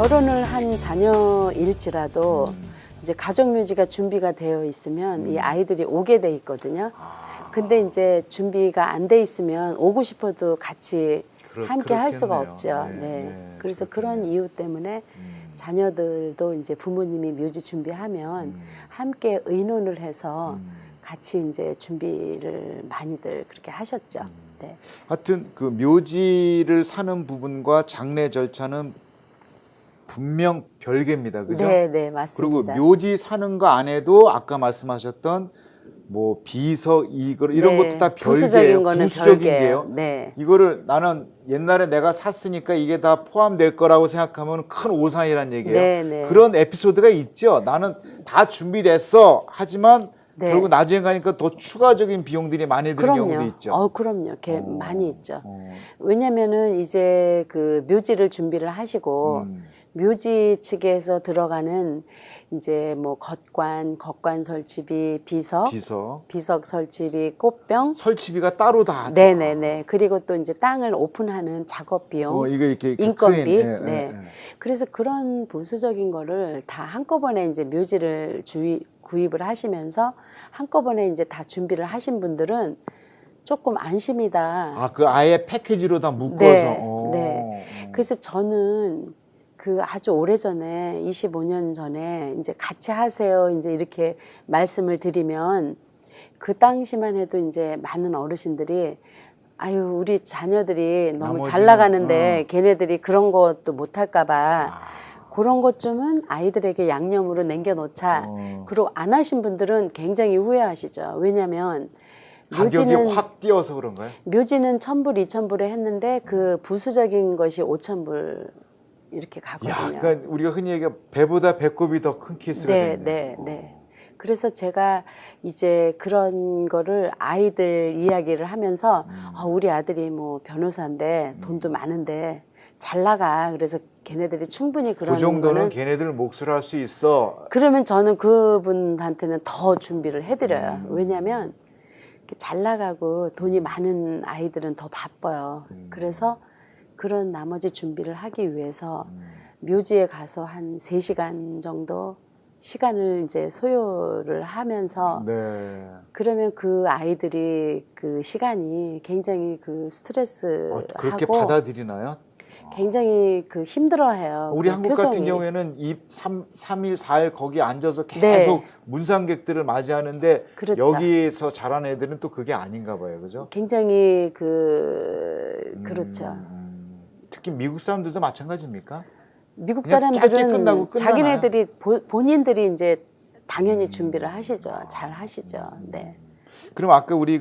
결혼을 한 자녀일지라도 이제 가족묘지가 준비가 되어 있으면 이 아이들이 오게 돼 있거든요. 근데 이제 준비가 안 돼 있으면 오고 싶어도 같이 함께 할 수가 그렇겠네요. 없죠. 네, 네. 네, 그래서 그렇겠네요. 그런 이유 때문에 자녀들도 이제 부모님이 묘지 준비하면 함께 의논을 해서 같이 이제 준비를 많이들 그렇게 하셨죠. 네. 하여튼 그 묘지를 사는 부분과 장례 절차는 분명 별개입니다. 그죠? 네, 네, 그리고 맞습니다. 묘지 사는 거 안에도 아까 말씀하셨던 뭐 비서 이런 네, 것도 다 부수적인 별개예요. 거는 부수적인 별개예요. 게요. 네. 이거를 나는 옛날에 내가 샀으니까 이게 다 포함될 거라고 생각하면 큰 오산이란 얘기예요. 네, 네. 그런 에피소드가 있죠. 나는 다 준비됐어. 하지만 네. 결국 나중에 가니까 더 추가적인 비용들이 많이 드는 경우도 있죠. 그럼요. 많이 있죠. 어. 왜냐면은 이제 그 묘지를 준비를 하시고 묘지 측에서 들어가는 이제 뭐 겉관 설치비, 비석 설치비, 꽃병, 설치비가 따로 다. 네네네. 그리고 또 이제 땅을 오픈하는 작업 비용, 이거 이렇게 인건비, 크레인. 예, 네. 예, 예. 그래서 그런 부수적인 거를 다 한꺼번에 이제 묘지를 구입을 하시면서 한꺼번에 이제 다 준비를 하신 분들은 조금 안심이다. 아, 그 아예 패키지로 다 묶어서. 네, 네. 그래서 저는 그 아주 오래전에 25년 전에 이제 같이 하세요. 이제 이렇게 말씀을 드리면 그 당시만 해도 이제 많은 어르신들이 아유, 우리 자녀들이 너무 잘 나머지는, 나가는데 걔네들이 그런 것도 못 할까 봐 아. 그런 것 좀은 아이들에게 양념으로 남겨놓자. 그리고 안 하신 분들은 굉장히 후회하시죠. 왜냐면 가격이 확 뛰어서 그런가요? 묘지는 1,000불, 2,000불에 했는데 그 부수적인 것이 5,000불 이렇게 가거든요. 야, 그러니까 우리가 흔히 얘기해 배보다 배꼽이 더 큰 케이스가 네, 됐네요. 네, 네. 그래서 제가 이제 그런 거를 아이들 이야기를 하면서 우리 아들이 뭐 변호사인데 돈도 많은데 잘 나가. 그래서 걔네들이 충분히 그런 그 정도는 거는 걔네들 몫을 할 수 있어. 그러면 저는 그분한테는 더 준비를 해드려요. 왜냐하면 이렇게 잘 나가고 돈이 많은 아이들은 더 바빠요. 그래서 그런 나머지 준비를 하기 위해서 묘지에 가서 한 3시간 정도 시간을 이제 소요를 하면서 네. 그러면 그 아이들이 그 시간이 굉장히 그 스트레스하고 그렇게 받아들이나요? 굉장히 그 힘들어해요. 우리 그 한국 표정이. 같은 경우에는 3일, 4일 거기 앉아서 계속 네. 문상객들을 맞이하는데 그렇죠. 여기에서 자란 애들은 또 그게 아닌가 봐요. 그죠? 굉장히 그렇죠. 특히 미국 사람들도 마찬가지입니까? 미국 그냥 짧게 끝나고 사람들은 끝나나요? 자기네들이 본인들이 이제 당연히 준비를 하시죠. 잘 하시죠. 네. 그럼 아까 우리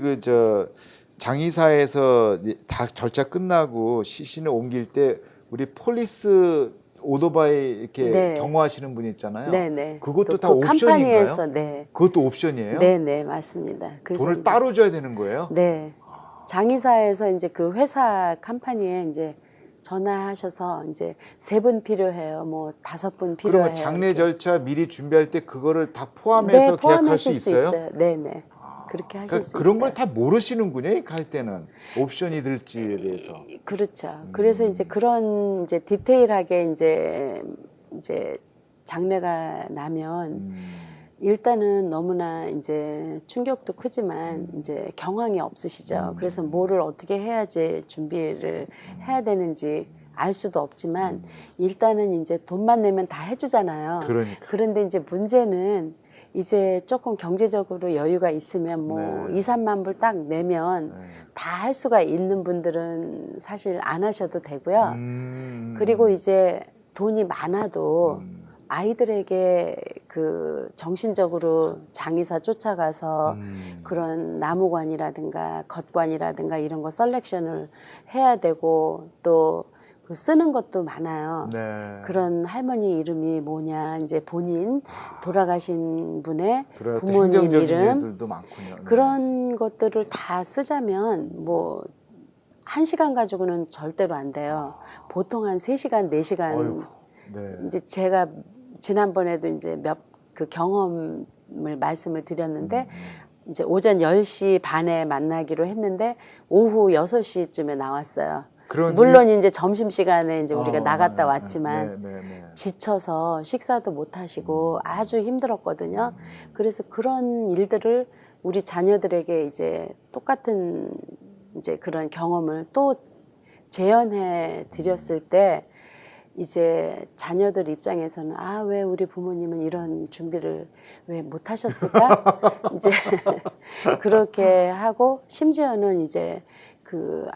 장의사에서 다 절차 끝나고 시신을 옮길 때 우리 폴리스 오토바이 이렇게 네. 경호하시는 분 있잖아요. 네네. 그것도 다 그 옵션인가요? 컴퍼니에서 네. 그것도 옵션이에요? 네네 맞습니다. 그래서 돈을 따로 줘야 되는 거예요? 네. 장의사에서 이제 그 회사 컴퍼니에 이제 전화하셔서 이제 3분 필요해요. 뭐 5분 필요해요. 그러면 장례 이렇게. 절차 미리 준비할 때 그거를 다 포함해서 네, 계약할 수 포함하실 있어요? 네네. 그렇게 하실 그러니까 수 그런 있어요. 걸 다 모르시는군요. 갈 때는 옵션이 들지에 대해서. 그렇죠. 그래서 이제 그런 이제 디테일하게 이제 장례가 나면 일단은 너무나 이제 충격도 크지만 이제 경황이 없으시죠. 그래서 뭐를 어떻게 해야지 준비를 해야 되는지 알 수도 없지만 일단은 이제 돈만 내면 다 해주잖아요. 그러니까. 그런데 이제 문제는 이제 조금 경제적으로 여유가 있으면 뭐 네. 2, 3만 불 딱 내면 다 할 수가 있는 분들은 사실 안 하셔도 되고요. 그리고 이제 돈이 많아도 아이들에게 그 정신적으로 장의사 쫓아가서 그런 나무관이라든가 겉관이라든가 이런 거 셀렉션을 해야 되고 또 그 쓰는 것도 많아요. 네. 그런 할머니 이름이 뭐냐, 이제 본인 돌아가신 분의 그래야 부모님 행정적인 이름 일들도 많군요. 네. 그런 것들을 다 쓰자면 뭐 1시간 가지고는 절대로 안 돼요. 보통 한 3시간, 4시간. 어이구, 네. 이제 제가 지난번에도 이제 그 경험을 말씀을 드렸는데 이제 오전 10시 반에 만나기로 했는데 오후 6시쯤에 나왔어요. 그런 물론 이제 점심 시간에 이제 우리가 나갔다 왔지만 네. 지쳐서 식사도 못 하시고 아주 힘들었거든요. 그래서 그런 일들을 우리 자녀들에게 이제 똑같은 이제 그런 경험을 또 재현해 드렸을 때 이제 자녀들 입장에서는 아, 왜 우리 부모님은 이런 준비를 왜 못 하셨을까? 이제 그렇게 하고 심지어는 이제 그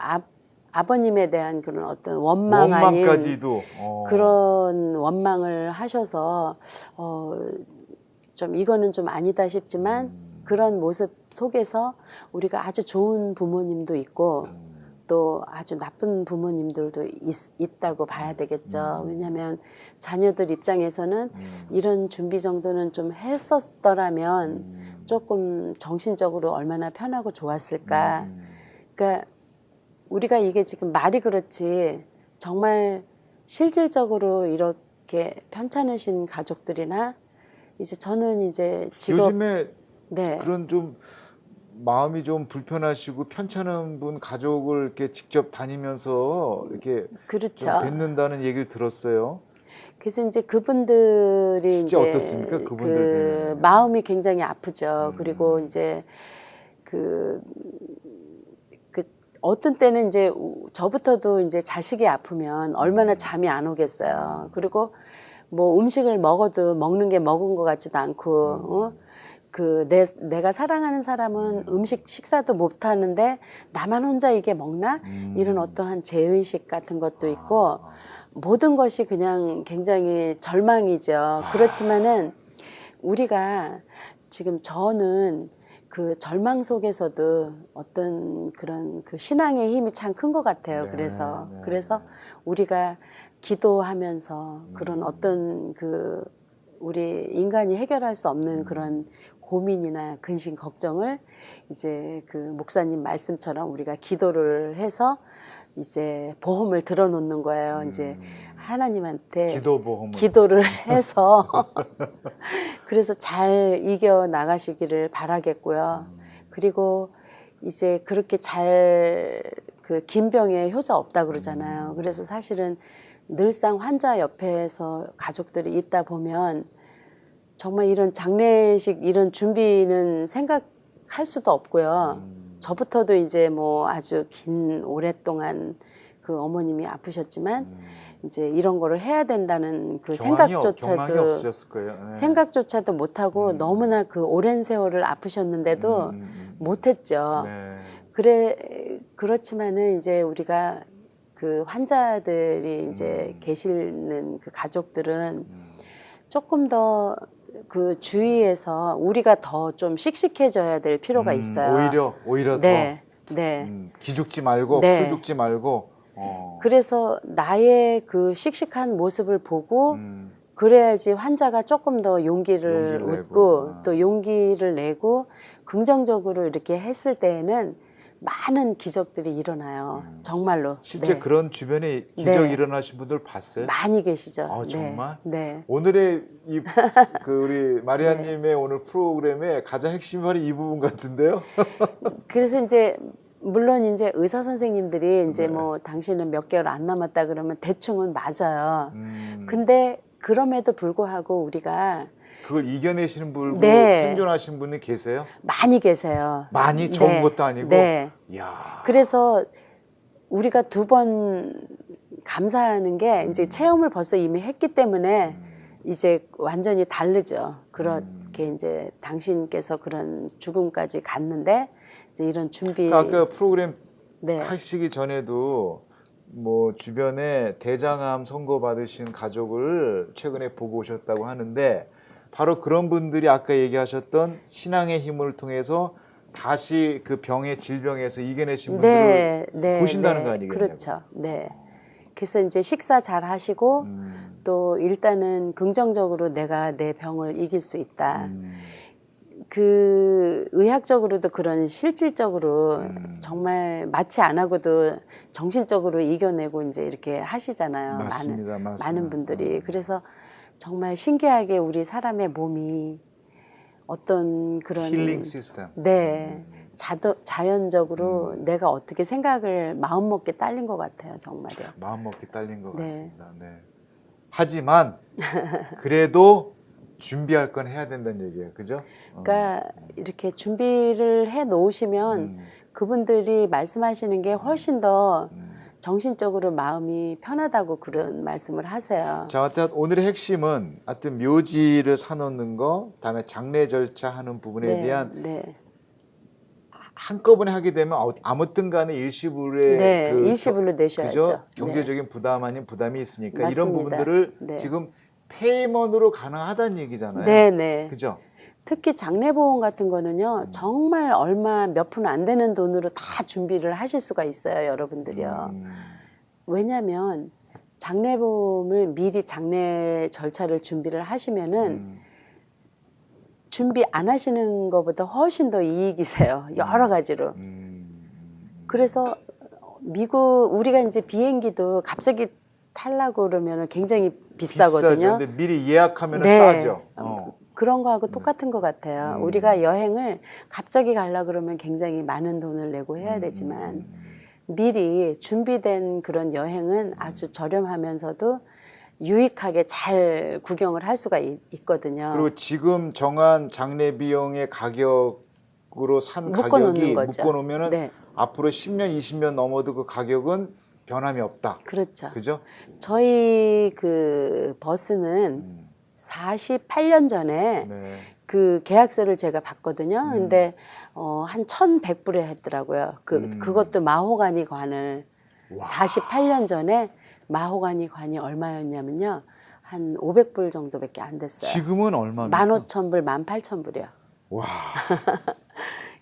아버님에 대한 그런 어떤 원망 아닌 원망까지도 그런 원망을 하셔서 좀 이거는 좀 아니다 싶지만 그런 모습 속에서 우리가 아주 좋은 부모님도 있고 또 아주 나쁜 부모님들도 있다고 봐야 되겠죠. 왜냐하면 자녀들 입장에서는 이런 준비 정도는 좀 했었더라면 조금 정신적으로 얼마나 편하고 좋았을까. 그러니까 우리가 이게 지금 말이 그렇지 정말 실질적으로 이렇게 편찮으신 가족들이나 이제 저는 이제 직업 요즘에 네. 그런 좀 마음이 좀 불편하시고 편찮은 분 가족을 이렇게 직접 다니면서 이렇게 그렇죠. 좀 뵙는다는 얘기를 들었어요. 그래서 이제 그분들이 진짜 이제 어떻습니까? 그분들 그 뵈면. 마음이 굉장히 아프죠. 그리고 이제 그 어떤 때는 이제 저부터도 이제 자식이 아프면 얼마나 잠이 안 오겠어요. 그리고 뭐 음식을 먹어도 먹는 게 먹은 것 같지도 않고, 내가 사랑하는 사람은 식사도 못 하는데 나만 혼자 이게 먹나? 이런 어떠한 죄의식 같은 것도 있고, 모든 것이 그냥 굉장히 절망이죠. 그렇지만은 우리가 지금 저는 그 절망 속에서도 어떤 그런 그 신앙의 힘이 참 큰 것 같아요. 그래서 우리가 기도하면서 그런 어떤 그 우리 인간이 해결할 수 없는 그런 고민이나 근심 걱정을 이제 그 목사님 말씀처럼 우리가 기도를 해서 이제 보험을 들어놓는 거예요. 이제 하나님한테 기도를 해서 그래서 잘 이겨 나가시기를 바라겠고요. 그리고 이제 그렇게 잘 그 긴 병에 효자 없다 그러잖아요. 그래서 사실은 늘상 환자 옆에서 가족들이 있다 보면 정말 이런 장례식 이런 준비는 생각할 수도 없고요. 저부터도 이제 뭐 아주 긴 오랫동안 그 어머님이 아프셨지만 이제 이런 거를 해야 된다는 그 경황이 없으셨을 거예요. 네. 생각조차도 못하고 너무나 그 오랜 세월을 아프셨는데도 못했죠. 그렇지만은 이제 우리가 그 환자들이 이제 계시는 그 가족들은 조금 더 그 주위에서 우리가 더 좀 씩씩해져야 될 필요가 있어요. 오히려 네, 더 네. 기죽지 말고 네. 풀죽지 말고. 그래서 나의 그 씩씩한 모습을 보고 그래야지 환자가 조금 더 용기를 얻고 내고. 또 용기를 내고 긍정적으로 이렇게 했을 때에는 많은 기적들이 일어나요. 정말로. 실제 네. 그런 주변에 기적 네. 일어나신 분들 봤어요? 많이 계시죠. 아, 정말? 네. 오늘의 그 우리 마리아님의 오늘 프로그램의 가장 핵심이 바로 이 부분 같은데요? 그래서 이제 물론 이제 의사 선생님들이 이제 뭐 당신은 몇 개월 안 남았다 그러면 대충은 맞아요. 근데 그럼에도 불구하고 우리가 그걸 이겨내시는 분고 네. 생존하신 분이 계세요? 많이 계세요. 많이 적은 것도 아니고. 네. 이야. 그래서 우리가 2번 감사하는 게 이제 체험을 벌써 이미 했기 때문에 이제 완전히 다르죠. 그렇게 이제 당신께서 그런 죽음까지 갔는데 이제 이런 준비. 그러니까 아까 프로그램 네. 하시기 전에도 뭐 주변에 대장암 선고 받으신 가족을 최근에 보고 오셨다고 하는데 바로 그런 분들이 아까 얘기하셨던 신앙의 힘을 통해서 다시 그 병의 질병에서 이겨내신 분들을 보신다는 거 아니겠냐고. 그렇죠. 네. 그래서 이제 식사 잘 하시고 또 일단은 긍정적으로 내가 내 병을 이길 수 있다. 그 의학적으로도 그런 실질적으로 정말 마취 안 하고도 정신적으로 이겨내고 이제 이렇게 하시잖아요. 맞습니다. 많은 분들이. 그래서 정말 신기하게 우리 사람의 몸이 어떤 그런 힐링 시스템. 네. 자연적으로 내가 어떻게 생각을 마음먹게 딸린 것 같아요, 정말요. 마음먹기 딸린 것 네. 같습니다. 네. 하지만 그래도 준비할 건 해야 된다는 얘기예요, 그죠? 그러니까 이렇게 준비를 해 놓으시면 그분들이 말씀하시는 게 훨씬 더 정신적으로 마음이 편하다고 그런 말씀을 하세요. 자, 하여튼 오늘의 핵심은 하여튼 묘지를 사놓는 거, 다음에 장례 절차 하는 부분에 대한 네. 한꺼번에 하게 되면 아무튼 간에 일시불에 네, 그 일시불로 내셔야죠. 그죠? 경제적인 부담 아닌 부담이 있으니까 맞습니다. 이런 부분들을 네. 지금 페이먼으로 가능하다는 얘기잖아요. 네. 그죠? 특히 장례보험 같은 거는요, 정말 얼마 몇 푼 안 되는 돈으로 다 준비를 하실 수가 있어요, 여러분들이요. 왜냐하면 장례보험을 미리 장례 절차를 준비를 하시면은 준비 안 하시는 것보다 훨씬 더 이익이세요, 여러 가지로. 그래서 미국 우리가 이제 비행기도 갑자기 타려고 그러면 굉장히 비싸거든요. 비싸죠. 근데 미리 예약하면 네. 싸죠. 그런 거하고 똑같은 것 같아요. 우리가 여행을 갑자기 가려고 그러면 굉장히 많은 돈을 내고 해야 되지만 미리 준비된 그런 여행은 아주 저렴하면서도 유익하게 잘 구경을 할 수가 있거든요. 그리고 지금 정한 장례 비용의 가격으로 산 묶어놓는 가격이 거죠. 묶어놓으면은 네. 앞으로 10년, 20년 넘어도 그 가격은 변함이 없다. 그렇죠. 그죠? 저희 그 버스는 48년 전에 네. 그 계약서를 제가 봤거든요. 근데 한 1,100불에 했더라고요. 그것도 마호가니 관을 48년 전에 마호가니 관이 얼마였냐면요. 한 500불 정도밖에 안 됐어요. 지금은 얼마입니까? 15,000불, 18,000불이요. 와.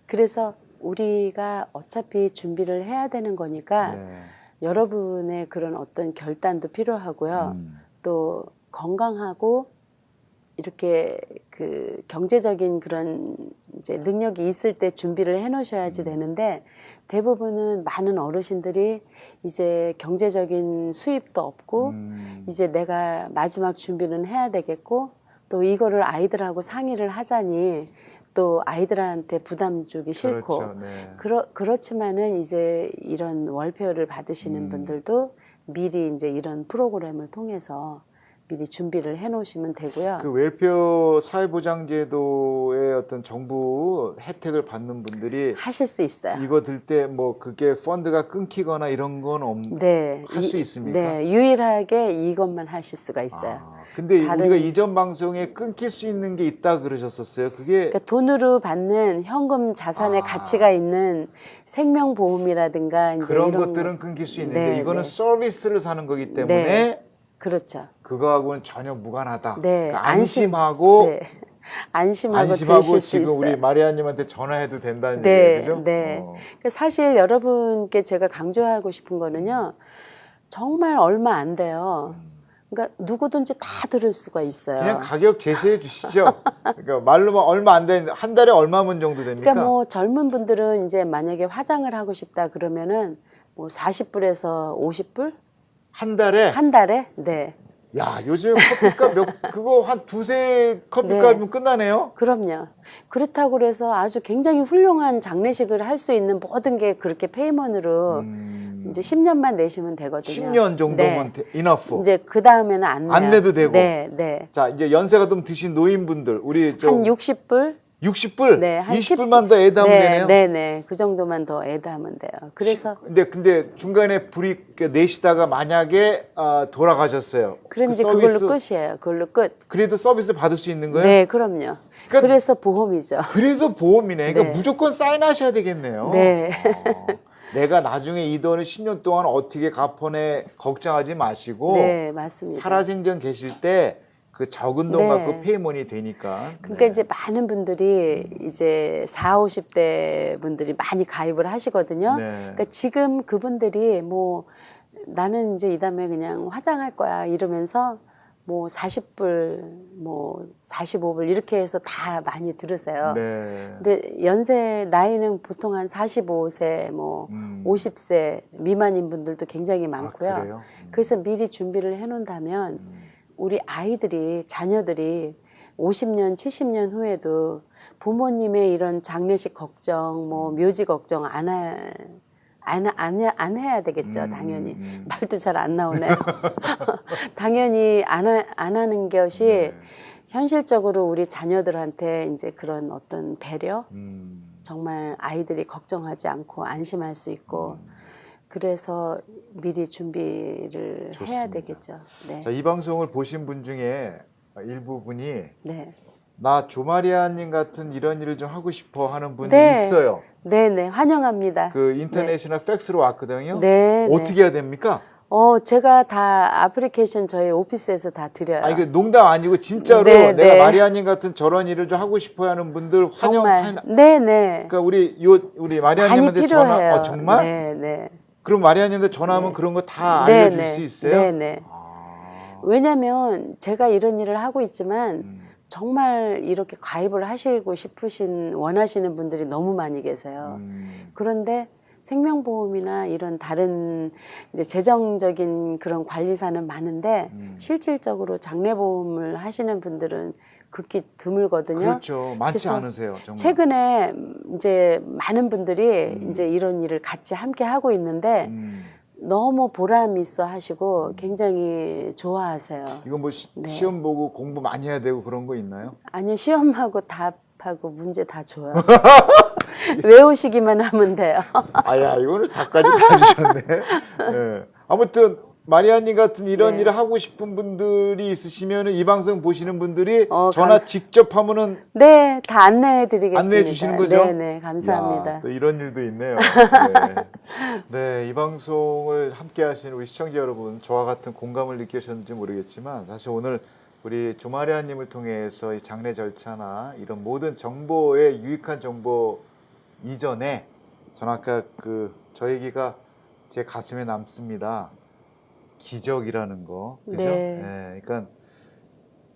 그래서 우리가 어차피 준비를 해야 되는 거니까 네. 여러분의 그런 어떤 결단도 필요하고요. 또 건강하고 이렇게 그 경제적인 그런 이제 능력이 있을 때 준비를 해 놓으셔야지 되는데 대부분은 많은 어르신들이 이제 경제적인 수입도 없고 이제 내가 마지막 준비는 해야 되겠고 또 이거를 아이들하고 상의를 하자니 또 아이들한테 부담 주기 싫고 그렇죠. 네. 그렇지만은 이제 이런 월페어를 받으시는 분들도 미리 이제 이런 프로그램을 통해서 미리 준비를 해 놓으시면 되고요. 그 웰페어 사회보장제도의 어떤 정부 혜택을 받는 분들이 하실 수 있어요. 이거 들 때 뭐 그게 펀드가 끊기거나 이런 건 네, 할 수 있습니까? 네, 유일하게 이것만 하실 수가 있어요. 근데 다른- 우리가 이전 방송에 끊길 수 있는 게 있다 그러셨었어요. 그게 그러니까 돈으로 받는 현금 자산의 가치가 있는 생명보험이라든가 이제 그런 이런 것들은 거. 끊길 수 있는데 네, 이거는 네. 서비스를 사는 거기 때문에 네. 그렇죠. 그거하고는 전혀 무관하다. 네, 그러니까 안심하고 네. 안심하고 안심하고 드실 수 지금 우리 있어요. 마리아님한테 전화해도 된다는 네, 얘기죠, 그죠? 네. 그러니까 사실 여러분께 제가 강조하고 싶은 거는요, 정말 얼마 안 돼요. 그러니까 누구든지 다 들을 수가 있어요. 그냥 가격 제시해 주시죠. 그러니까 말로만 얼마 안 되는데 한 달에 얼마면 정도 됩니까? 그러니까 뭐 젊은 분들은 이제 만약에 화장을 하고 싶다 그러면은 뭐 40불에서 50불 한 달에 한 달에 네. 야, 요즘 커피값 그거 한 두세 커피값이면 끝나네요. 그럼요. 그렇다고 그래서 아주 굉장히 훌륭한 장례식을 할 수 있는 모든 게 그렇게 페이먼으로 이제 10년만 내시면 되거든요. 10년 정도면 네. 이너프. 이제 그 다음에는 안 내요. 안 내도 되고. 네, 네. 자, 이제 연세가 좀 드신 노인분들 우리 좀 한 60불? 60불, 네, 한 20불만 더 애다하면 네, 되네요. 네, 네. 그 정도만 더 애다하면 돼요. 그래서 근데 중간에 불이 내시다가 만약에 돌아가셨어요. 그럼 그 이제 서비스 그걸로 끝이에요. 그걸로 끝. 그래도 서비스 받을 수 있는 거예요? 네, 그럼요. 그러니까- 그래서 보험이죠. 그래서 보험이네. 그러니까 네. 무조건 사인하셔야 되겠네요. 네. 내가 나중에 이 돈을 10년 동안 어떻게 갚아내 걱정하지 마시고 네, 맞습니다. 살아생전 계실 때 그 적은 돈 네. 갖고 페이먼이 되니까. 그러니까 네. 이제 많은 분들이 이제 40, 50대 분들이 많이 가입을 하시거든요. 네. 그러니까 지금 그분들이 뭐 나는 이제 이 다음에 그냥 화장할 거야 이러면서 뭐 40불, 뭐 45불 이렇게 해서 다 많이 들으세요. 네. 근데 연세 나이는 보통 한 45세, 뭐 50세 미만인 분들도 굉장히 많고요. 그래요? 그래서 미리 준비를 해놓는다면 우리 아이들이 자녀들이 50년, 70년 후에도 부모님의 이런 장례식 걱정, 뭐 묘지 걱정 안 해야 되겠죠, 당연히. 말도 잘 안 나오네요. 당연히 안 하는 것이 네. 현실적으로 우리 자녀들한테 이제 그런 어떤 배려, 정말 아이들이 걱정하지 않고 안심할 수 있고, 그래서 미리 준비를 해야 좋습니다. 되겠죠. 네. 자, 이 방송을 보신 분 중에 일부분이 네. 나 조마리아님 같은 이런 일을 좀 하고 싶어 하는 분이 네. 있어요. 네네, 환영합니다. 그 인터넷이나 팩스로 왔거든요. 네. 어떻게 해야 됩니까? 제가 다 애플리케이션 저희 오피스에서 다 드려요. 아니 그 농담 아니고 진짜로 네, 내가 네. 마리아님 같은 저런 일을 좀 하고 싶어 하는 분들 정말. 환영. 네네. 그러니까 우리 많이 마리아님한테 전화. 필요해요. 정말? 네네. 그럼 마리아님한테 전화하면 네. 그런 거 다 네네. 알려줄 수 있어요? 네네. 아. 왜냐면 제가 이런 일을 하고 있지만 정말 이렇게 가입을 하시고 싶으신 원하시는 분들이 너무 많이 계세요. 그런데 생명보험이나 이런 다른 이제 재정적인 그런 관리사는 많은데 실질적으로 장례보험을 하시는 분들은 극히 드물거든요. 그렇죠. 많지 그래서 않으세요. 정말. 최근에 이제 많은 분들이 이제 이런 일을 같이 함께 하고 있는데 너무 보람 있어 하시고 굉장히 좋아하세요. 이거 뭐 네. 시험 보고 공부 많이 해야 되고 그런 거 있나요? 아니요, 시험하고 답하고 문제 다 줘요. 외우시기만 하면 돼요. 아야, 이거는 답까지 다 주셨네. 네. 아무튼 마리아님 같은 이런 네. 일을 하고 싶은 분들이 있으시면 이 방송 보시는 분들이 어, 전화 직접 하면은 네, 다 안내해 드리겠습니다. 안내해 주시는 거죠? 네, 감사합니다. 야, 또 이런 일도 있네요. 네, 이 방송을 함께 하시는 우리 시청자 여러분, 저와 같은 공감을 느끼셨는지 모르겠지만 사실 오늘 우리 조마리아님을 통해서 이 장례 절차나 이런 모든 정보의 유익한 정보 이전에 저는 아까 저 얘기가 제 가슴에 남습니다. 기적이라는 거, 그죠? 네. 그러니까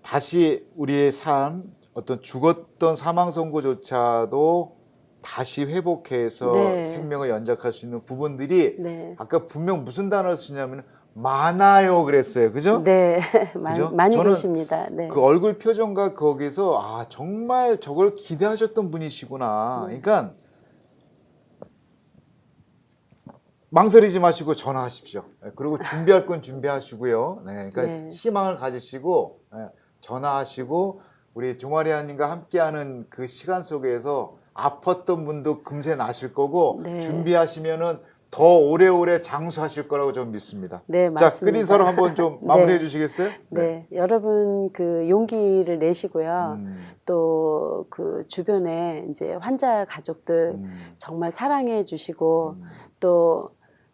다시 우리의 삶, 어떤 죽었던 사망 선고조차도 다시 회복해서 네. 생명을 연장할 수 있는 부분들이 네. 아까 분명 무슨 단어를 쓰냐면 많아요 그랬어요, 그죠? 네, 그죠? 많이 저는 계십니다. 네. 그 얼굴 표정과 거기서 아 정말 저걸 기대하셨던 분이시구나. 그러니까 망설이지 마시고 전화하십시오. 그리고 준비할 건 준비하시고요. 네, 그러니까 네. 희망을 가지시고 전화하시고 우리 조마리아님과 함께하는 그 시간 속에서 아팠던 분도 금세 나실 거고 네. 준비하시면은 더 오래오래 장수하실 거라고 저는 믿습니다. 네, 자, 맞습니다. 끝인사로 한번 좀 마무리해 주시겠어요? 네, 여러분 그 용기를 내시고요. 또 그 주변에 이제 환자 가족들 정말 사랑해 주시고 또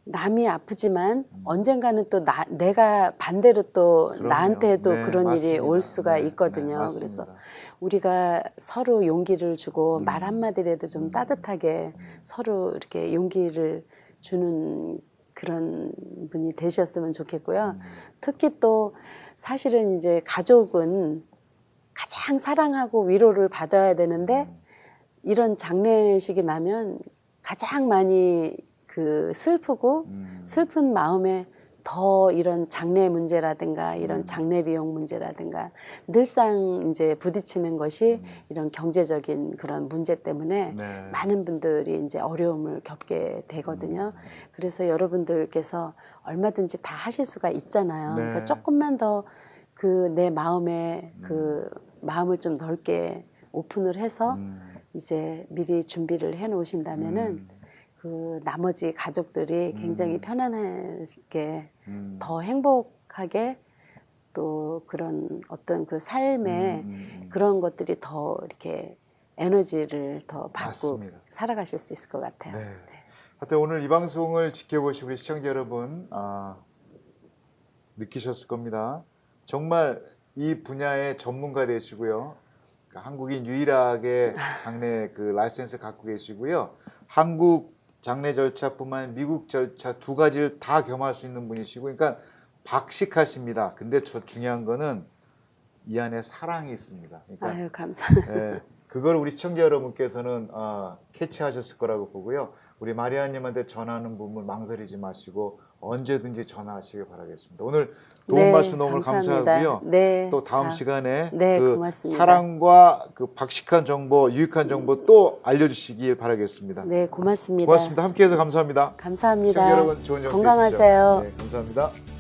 남이 아프지만 언젠가는 또 내가 반대로 또 그럼요. 나한테도 네, 그런 일이 맞습니다. 올 수가 네, 있거든요. 네, 그래서 맞습니다. 우리가 서로 용기를 주고 말 한마디라도 좀 따뜻하게 서로 이렇게 용기를 주는 그런 분이 되셨으면 좋겠고요. 특히 또 사실은 이제 가족은 가장 사랑하고 위로를 받아야 되는데 이런 장례식이 나면 가장 많이 그 슬프고 슬픈 마음에 더 이런 장례 문제라든가 이런 장례 비용 문제라든가 늘상 이제 부딪히는 것이 이런 경제적인 그런 문제 때문에 네. 많은 분들이 이제 어려움을 겪게 되거든요. 그래서 여러분들께서 얼마든지 다 하실 수가 있잖아요. 네. 그러니까 조금만 더 그 내 마음에 그 마음을 좀 넓게 오픈을 해서 이제 미리 준비를 해 놓으신다면은 그 나머지 가족들이 굉장히 편안하게 더 행복하게 또 그런 어떤 그 삶의 그런 것들이 더 이렇게 에너지를 더 받고 맞습니다. 살아가실 수 있을 것 같아요. 네. 하여튼 오늘 이 방송을 지켜보신 우리 시청자 여러분 느끼셨을 겁니다. 정말 이 분야의 전문가 되시고요. 한국인 유일하게 장례 그 라이센스를 갖고 계시고요. 한국 장례 절차뿐만 아니라 미국 절차 두 가지를 다 겸할 수 있는 분이시고, 그러니까 박식하십니다. 근데 중요한 거는 이 안에 사랑이 있습니다. 그러니까 아유, 감사합니다. 네, 그걸 우리 시청자 여러분께서는 캐치하셨을 거라고 보고요. 우리 마리아님한테 전하는 부분 망설이지 마시고 언제든지 전화하시길 바라겠습니다. 오늘 도움 네, 말씀 너무 감사합니다. 감사하고요. 네, 또 다음 다- 시간에 네, 그 고맙습니다. 사랑과 그 박식한 정보, 유익한 정보 또 알려주시길 바라겠습니다. 네, 고맙습니다. 고맙습니다. 함께해서 감사합니다. 감사합니다. 시청자 여러분 좋은 저녁 되십시오. 건강하세요. 네, 감사합니다.